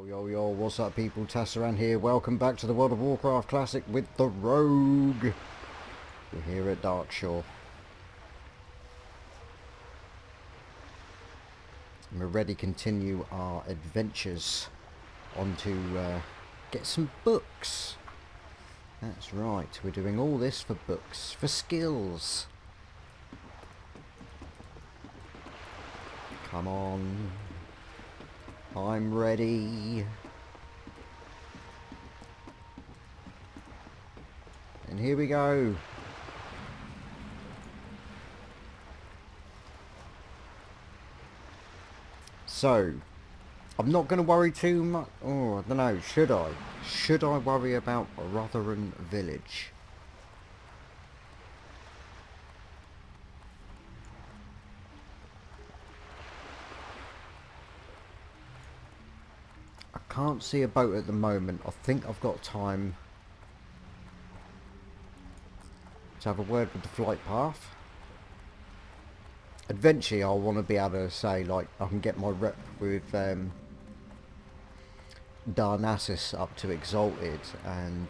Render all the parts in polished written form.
Yo, what's up people, Tasaran here, welcome back to the World of Warcraft Classic with the Rogue. We're here at Darkshore. And we're ready to continue our adventures on to get some books. That's right, we're doing all this for books, for skills. Come on. I'm ready. And here we go. So, I'm not going to worry too much. Oh, I don't know. Should I? Should I worry about Rotherham Village? Can't see a boat at the moment. I think I've got time to have a word with the flight path. Eventually I'll want to be able to say, like, I can get my rep with Darnassus up to Exalted and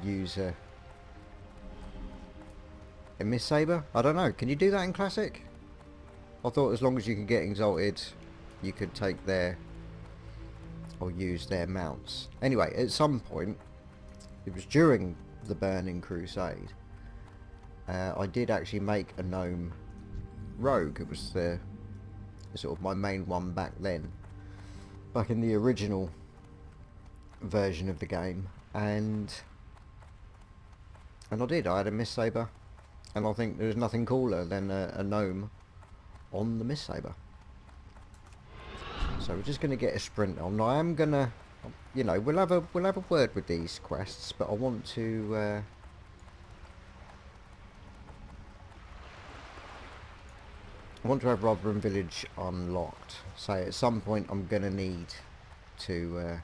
use a Miss Saber. I don't know, can you do that in Classic? I thought as long as you can get Exalted you could take their or use their mounts. Anyway, at some point, it was during the Burning Crusade, I did actually make a Gnome rogue. It was the sort of my main one back then, back in the original version of the game, and I did. I had a Miss Saber, and I think there's nothing cooler than a Gnome on the Miss Saber. So we're just going to get a sprint on. I am going to, you know, we'll have a word with these quests, but I want to have Rotherham Village unlocked. So at some point I'm going to need to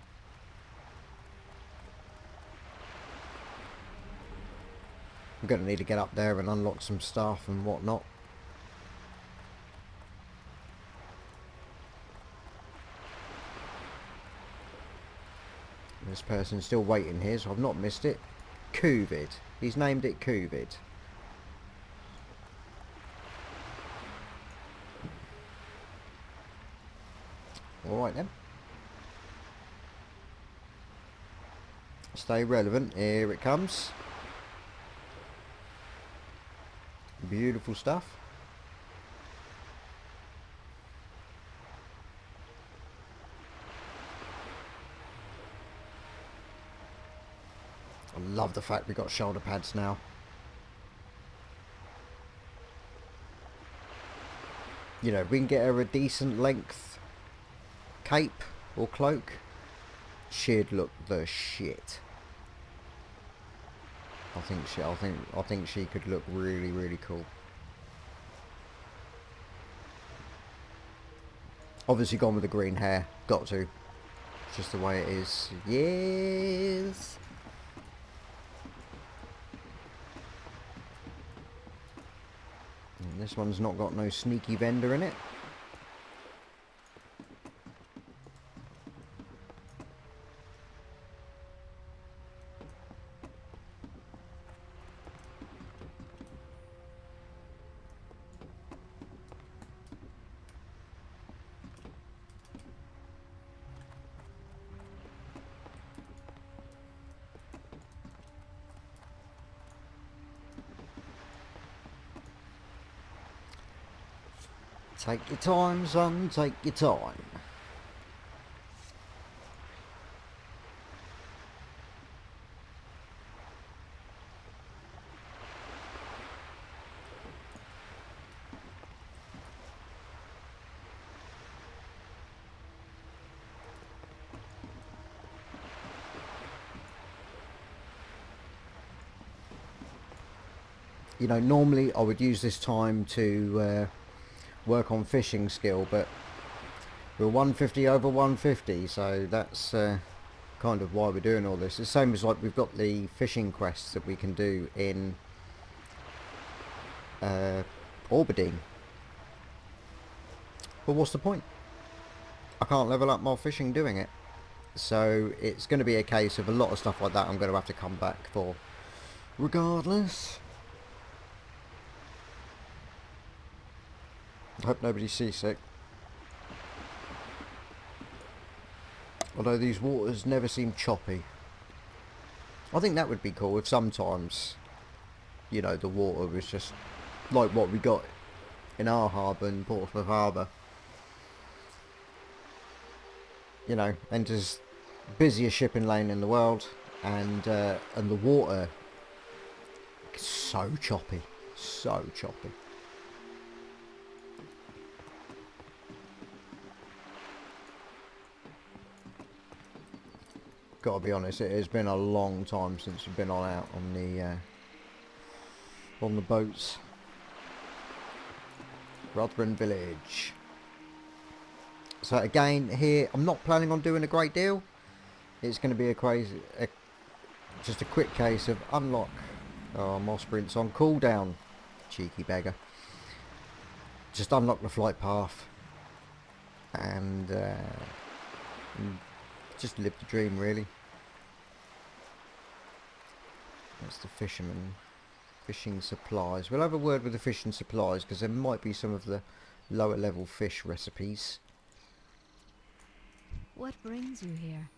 get up there and unlock some stuff and whatnot. This person's still waiting here, so I've not missed it. Covid. He's named it Covid. Alright then. Stay relevant. Here it comes. Beautiful stuff. I love the fact we got shoulder pads now. You know, we can get her a decent length cape or cloak. She'd look the shit. I think she could look really, really cool. Obviously gone with the green hair. Got to. It's just the way it is. Yes. This one's not got no sneaky vendor in it. Take your time, son, take your time. You know, normally I would use this time to work on fishing skill, but we're 150 over 150, so that's kind of why we're doing all this. It's the same as like we've got the fishing quests that we can do in Aberdeen. But what's the point? I can't level up my fishing doing it. So it's going to be a case of a lot of stuff like that I'm going to have to come back for regardless. I hope nobody's seasick. Although these waters never seem choppy. I think that would be cool if sometimes, you know, the water was just like what we got in our harbour, in Portsmouth Harbour. You know, and just busiest shipping lane in the world, and the water is so choppy, so choppy. Gotta be honest, it has been a long time since we've been out on the boats. Rotherham Village. So again, here I'm not planning on doing a great deal. It's going to be just a quick case of unlock. Oh, my sprint's on cooldown, cheeky beggar. Just unlock the flight path, and just live the dream, really. That's the fisherman. Fishing supplies. We'll have a word with the fishing supplies because there might be some of the lower level fish recipes. What brings you here?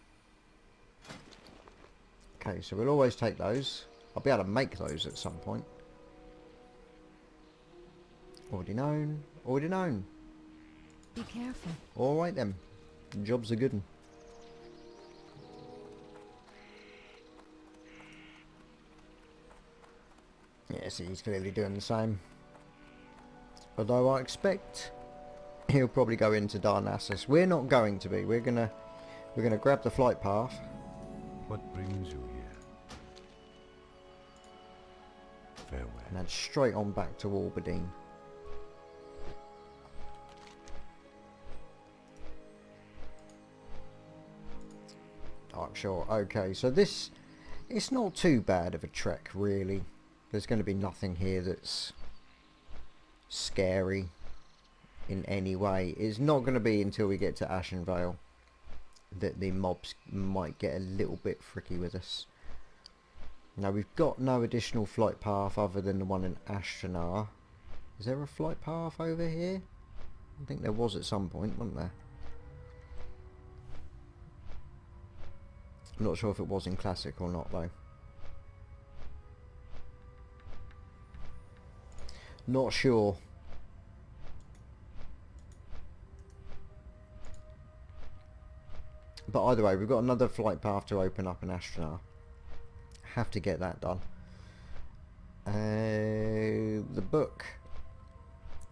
Okay, so we'll always take those. I'll be able to make those at some point. Already known. Already known. Be careful. Alright then. The job's a good one. Yeah, see, he's clearly doing the same. Although I expect he'll probably go into Darnassus. We're not going to be. We're gonna grab the flight path. What brings you here? Farewell. And head straight on back to Alberdine. Darkshore. Okay, so this, it's not too bad of a trek, really. There's going to be nothing here that's scary in any way. It's not going to be until we get to Ashenvale that the mobs might get a little bit fricky with us. Now, we've got no additional flight path other than the one in Ashtanar. Is there a flight path over here? I think there was at some point, wasn't there? I'm not sure if it was in Classic or not, though. Not sure. But either way, we've got another flight path to open up in Ashtanar. Have to get that done. The book,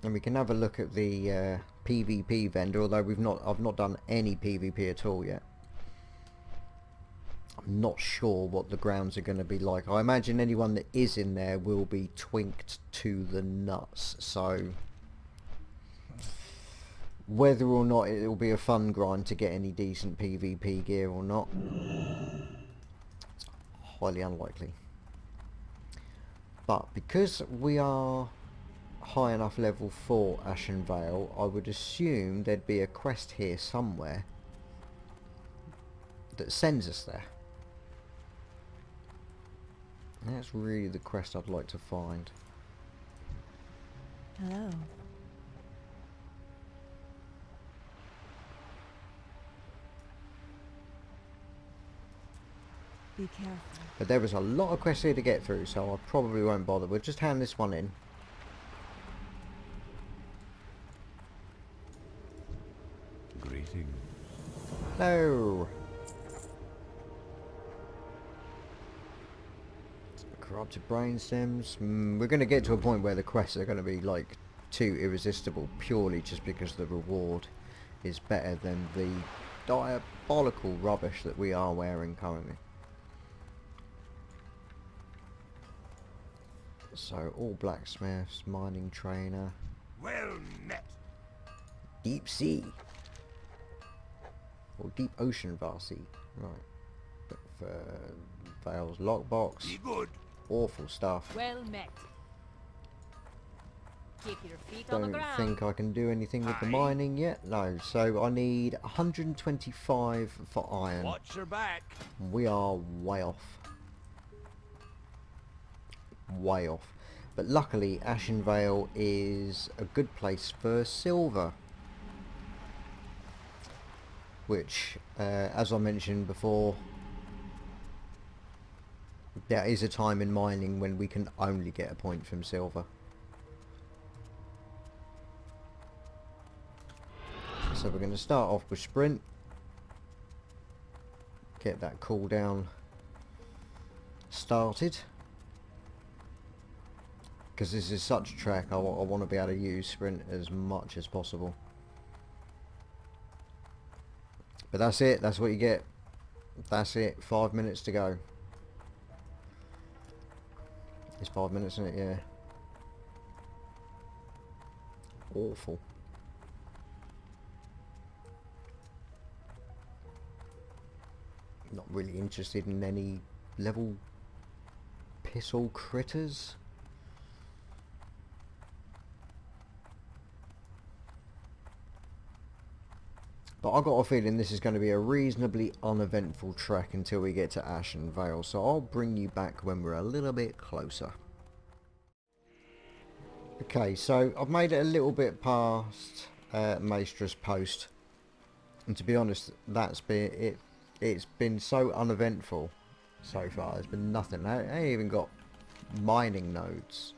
and we can have a look at the PvP vendor. Although I've not done any PvP at all yet. I'm not sure what the grounds are going to be like. I imagine anyone that is in there will be twinked to the nuts. So whether or not it will be a fun grind to get any decent PvP gear or not, it's highly unlikely. But because we are high enough level for Ashenvale, I would assume there'd be a quest here somewhere that sends us there. And that's really the quest I'd like to find. Hello. Be careful. But there was a lot of quests here to get through, so I probably won't bother. We'll just hand this one in. Greetings. No. Corrupted brain stems. We're going to get to a point where the quests are going to be like too irresistible, purely just because the reward is better than the diabolical rubbish that we are wearing currently. So all blacksmiths, mining trainer. Well met. Deep sea. Or deep ocean Varsi. Right. But for Vale's lockbox. Be good. Awful stuff. Well met. Keep your feet on the Don't ground. think I can do anything with the Aye. mining yet. No, so I need 125 for iron. Watch your back. We are way off. Way off. But luckily, Ashenvale is a good place for silver. Which, as I mentioned before, there is a time in mining when we can only get a point from silver. So we're going to start off with sprint. Get that cooldown started. Because this is such a track, I want to be able to use sprint as much as possible. But that's it, that's what you get. That's it, 5 minutes to go. It's 5 minutes, isn't it? Yeah. Awful. Not really interested in any level piss all critters. But I got a feeling this is going to be a reasonably uneventful trek until we get to Ashenvale, so I'll bring you back when we're a little bit closer. Okay, so I've made it a little bit past Maestra's post, and to be honest, that's been it. It's been so uneventful so far. There's been nothing. I ain't even got mining nodes.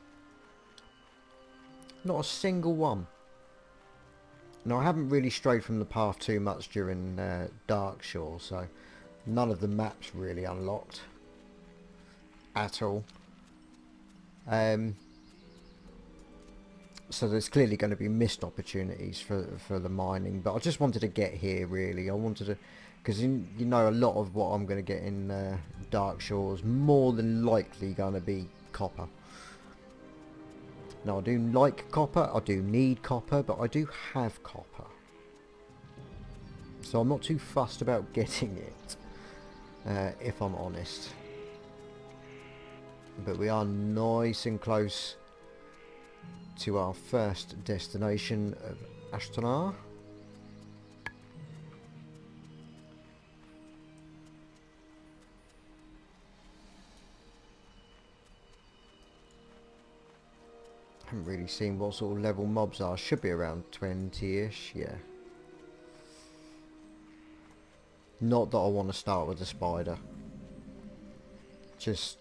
Not a single one. Now, I haven't really strayed from the path too much during Darkshore, so none of the maps really unlocked at all. So there's clearly going to be missed opportunities for the mining, but I just wanted to get here really. I wanted to, because you know a lot of what I'm going to get in Darkshore is more than likely going to be copper. Now I do like copper, I do need copper, but I do have copper. So I'm not too fussed about getting it, if I'm honest. But we are nice and close to our first destination of Ashtanar. Haven't really seen what sort of level mobs are. Should be around 20-ish, yeah. Not that I want to start with a spider. Just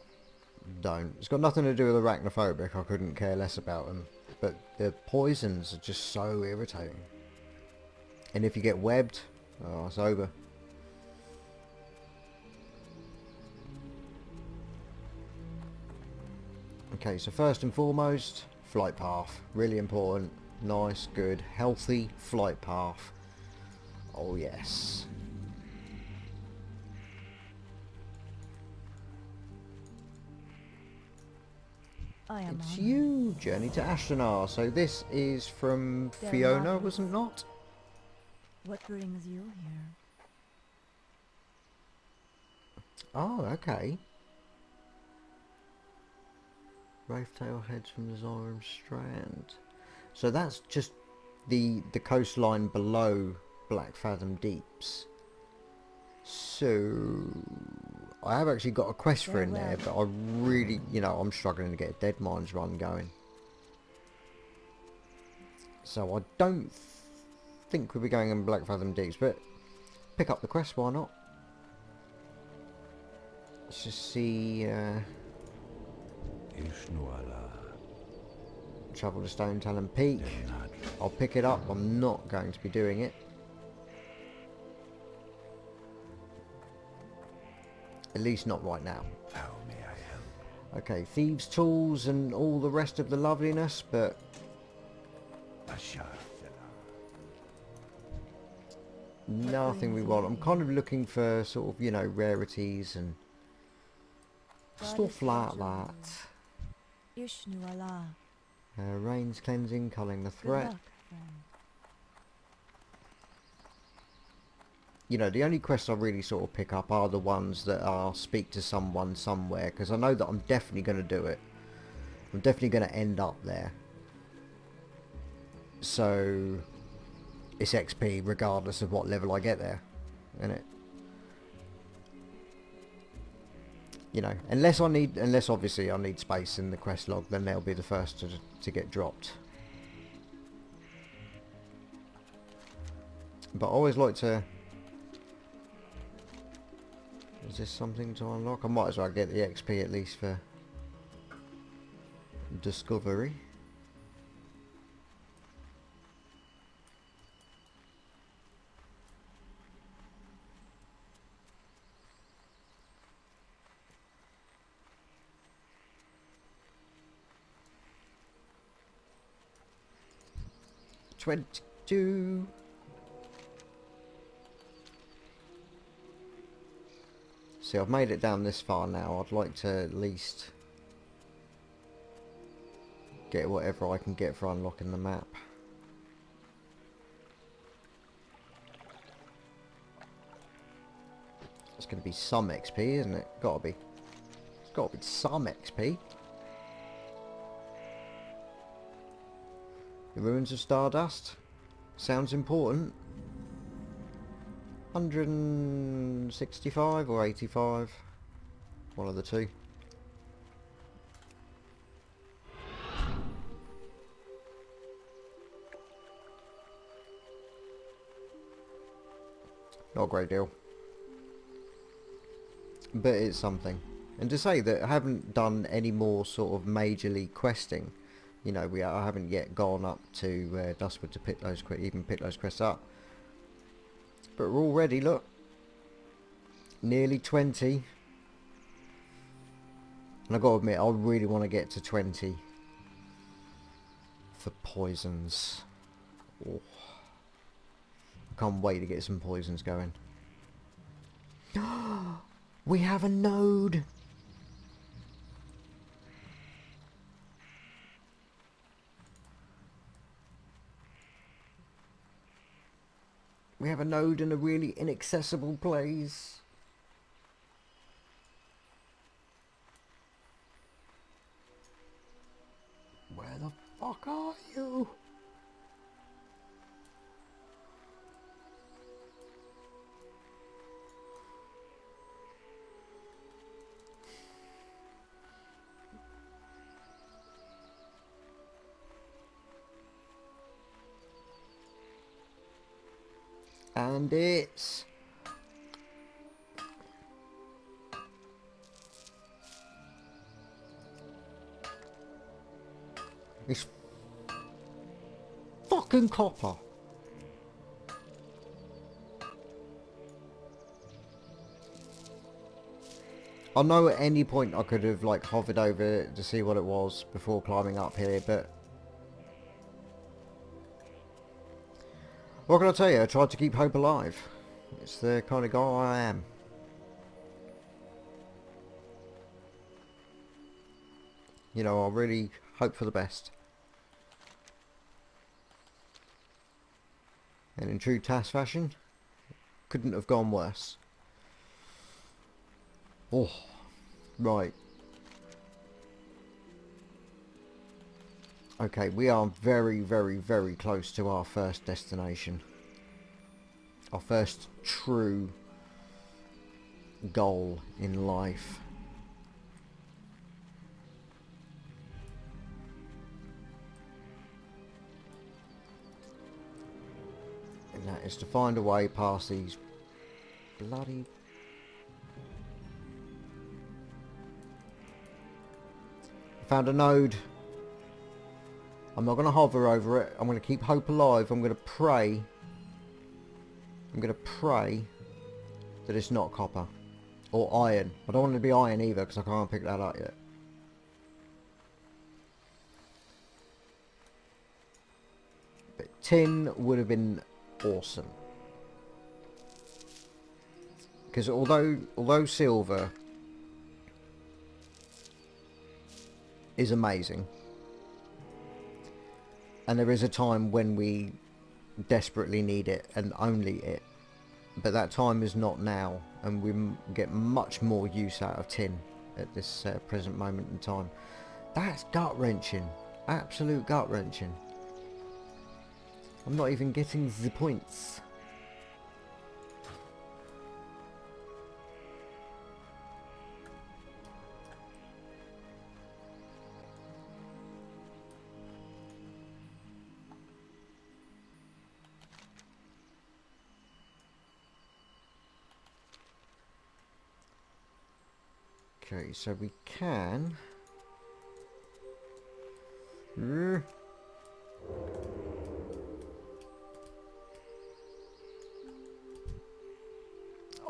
don't. It's got nothing to do with arachnophobic. I couldn't care less about them. But the poisons are just so irritating. And if you get webbed, oh, it's over. Okay, so first and foremost, flight path. Really important. Nice, good, healthy flight path. Oh yes. I am It's honored. you, Journey to Ashtanar. So this is from They're Fiona, not- was it not? What brings you here? Oh, okay. Wraithtail heads from the Zoram Strand. So that's just the coastline below Black Fathom Deeps. So I have actually got a quest for in there, but I really, you know, I'm struggling to get a Dead Mines run going. So I don't think we'll be going in Black Fathom Deeps, but pick up the quest, why not? Let's just see, Ishnuala. travel to Stone Talon Peak. I'll pick it up, I'm not going to be doing it. At least not right now. How may I help? Okay, thieves' tools and all the rest of the loveliness, but Ashar. nothing we want. I'm kind of looking for sort of, you know, rarities and stuff like that. Ishnu Allah. Rain's cleansing, culling the Good threat. luck, friend. You know, the only quests I really sort of pick up are the ones that are speak to someone somewhere, because I know that I'm definitely going to do it. I'm definitely going to end up there. So it's XP regardless of what level I get there, isn't it? You know, unless obviously I need space in the quest log, then they'll be the first to get dropped. But I always like to... Is this something to unlock? I might as well get the XP at least for discovery. $22. See, I've made it down this far now. I'd like to at least get whatever I can get for unlocking the map. It's going to be some XP, isn't it? Gotta be. It's gotta be some XP. The ruins of Stardust. Sounds important. 165 or 85. One of the two. Not a great deal. But it's something. And to say that I haven't done any more sort of majorly questing. You know, I haven't yet gone up to Dustwood to pick those quests up. But we're already, look, nearly 20. And I've got to admit, I really want to get to 20 for poisons. Oh. Can't wait to get some poisons going. We have a node. We have a node in a really inaccessible place. Where the fuck are you? And it's fucking copper. I know at any point I could have like hovered over it to see what it was before climbing up here, but what can I tell you? I tried to keep hope alive. It's the kind of guy I am. You know, I really hope for the best. And in true TAS fashion, couldn't have gone worse. Oh, right. Okay, we are very, very, very close to our first destination. Our first true goal in life. And that is to find a way past these bloody... Found a node. I'm not going to hover over it. I'm going to keep hope alive. I'm going to pray. I'm going to pray that it's not copper. Or iron. I don't want it to be iron either because I can't pick that up yet. But tin would have been awesome. Because although silver is amazing, and there is a time when we desperately need it and only it, but that time is not now, and we get much more use out of tin at this present moment in time. That's gut-wrenching. Absolute gut-wrenching. I'm not even getting the points. Okay, so we can...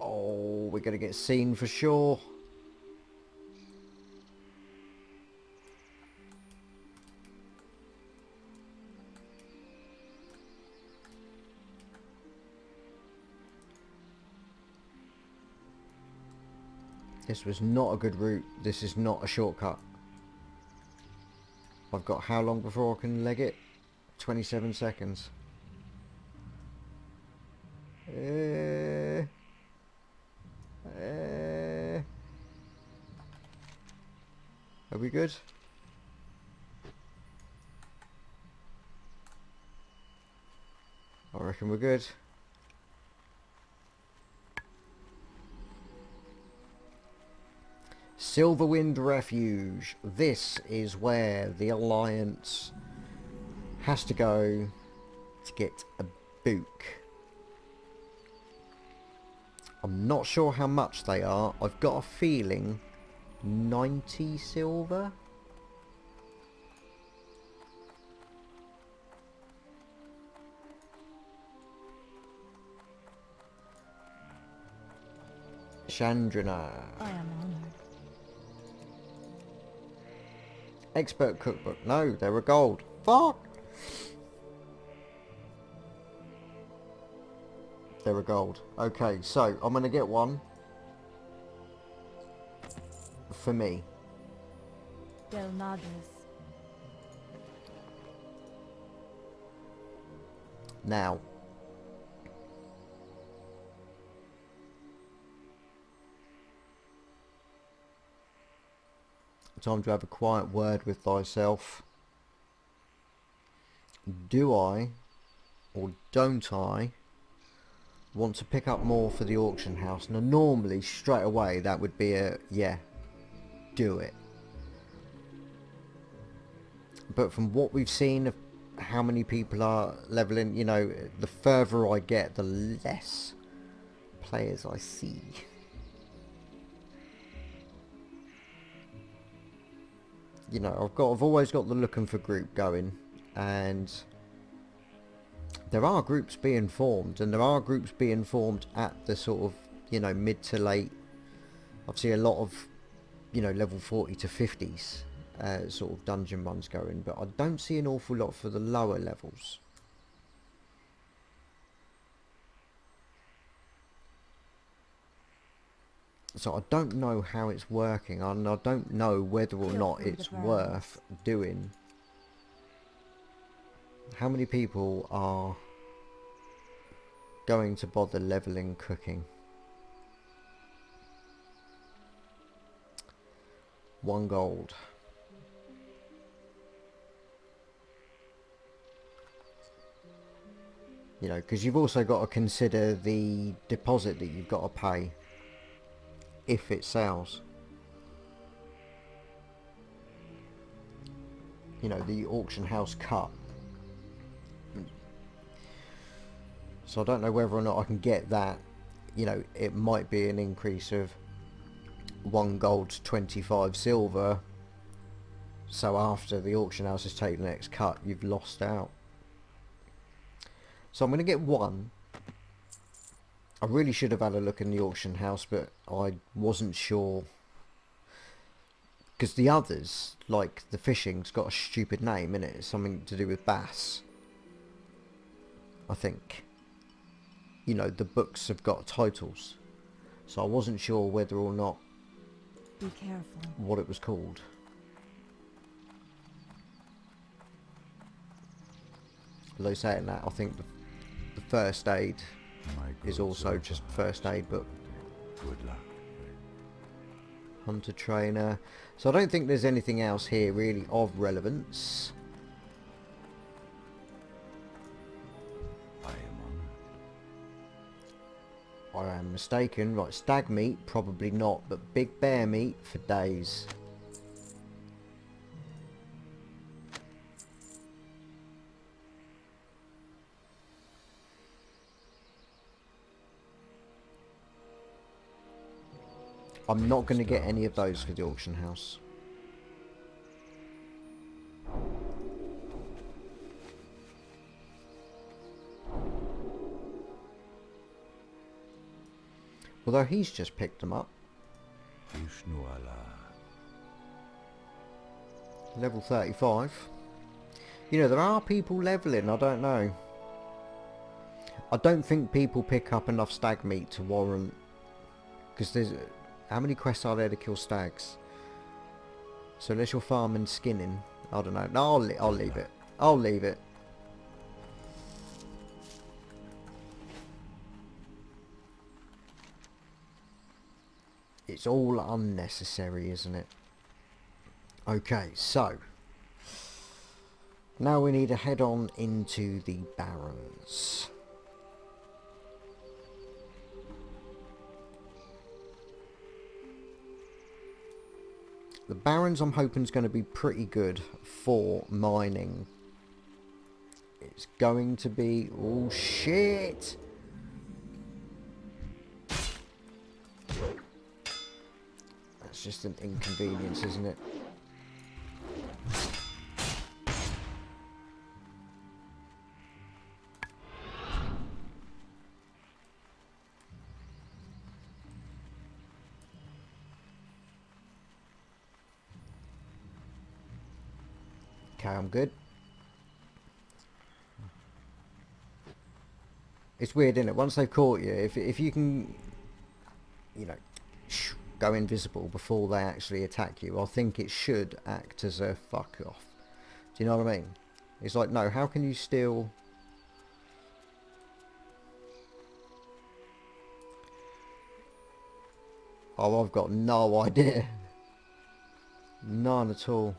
Oh, we're going to get seen for sure. This was not a good route. This is not a shortcut. I've got how long before I can leg it? 27 seconds. Are we good? I reckon we're good. Silverwind Refuge. This is where the Alliance has to go to get a book. I'm not sure how much they are. I've got a feeling 90 silver. Chandrina. I am honored. Expert cookbook. No, they were gold. Fuck. They were gold. Okay, so I'm gonna get one for me. Del Madres. Now. Time to have a quiet word with thyself. Do I, or don't I, want to pick up more for the auction house? Now normally, straight away, that would be a, yeah, do it. But from what we've seen of how many people are leveling, you know, the further I get, the less players I see. You know, I've always got the looking for group going, and there are groups being formed, and there are groups being formed at the sort of, you know, mid to late. I've seen a lot of, you know, level 40 to 50s sort of dungeon runs going, but I don't see an awful lot for the lower levels. So I don't know how it's working, and I don't know whether or not it's worth doing. How many people are going to bother leveling cooking? 1 gold. You know, because you've also got to consider the deposit that you've got to pay if it sells. You know, the auction house cut. So I don't know whether or not I can get that. You know, it might be an increase of 1 gold to 25 silver. So after the auction house has taken the next cut, you've lost out. So I'm going to get 1. I really should have had a look in the auction house, but I wasn't sure. Because the others, like the fishing's got a stupid name in it. It's something to do with bass, I think. You know, the books have got titles. So I wasn't sure whether or not... Be careful. What it was called. Although saying that, I think the first aid is also just first aid book. Good luck. Hunter trainer. So I don't think there's anything else here really of relevance. mistaken. Right, stag meat, probably not, but big bear meat for days. I'm not going to get any of those for the auction house. Although he's just picked them up. Level 35. You know, there are people leveling, I don't know. I don't think people pick up enough stag meat to warrant... Because there's... How many quests are there to kill stags? So unless you're farming skinning, I don't know. No, I'll leave it. I'll leave it. It's all unnecessary, isn't it? Okay, so now we need to head on into the Barrens. The Barrens I'm hoping is going to be pretty good for mining. It's going to be... Oh shit! That's just an inconvenience, isn't it? Okay, I'm good. It's weird, isn't it? Once they've caught you, if you can, you know, go invisible before they actually attack you, I think it should act as a fuck off. Do you know what I mean? It's like, no, how can you steal... Oh, I've got no idea. None at all.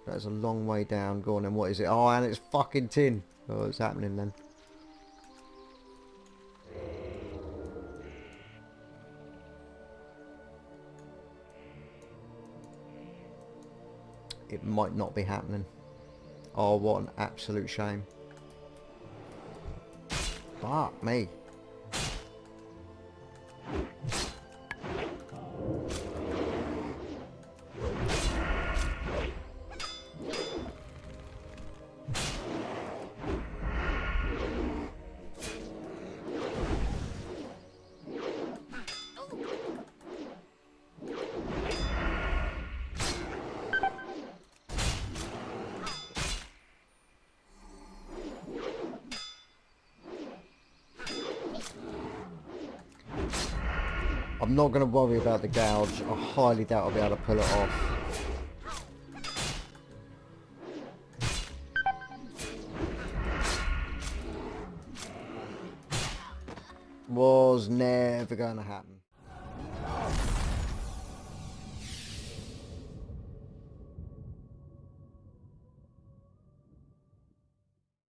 That's a long way down. Go on then, what is it? Oh, and it's fucking tin. Oh, it's happening then. It might not be happening. Oh, what an absolute shame. Fuck me. I'm not going to worry about the gouge. I highly doubt I'll be able to pull it off. Was never going to happen.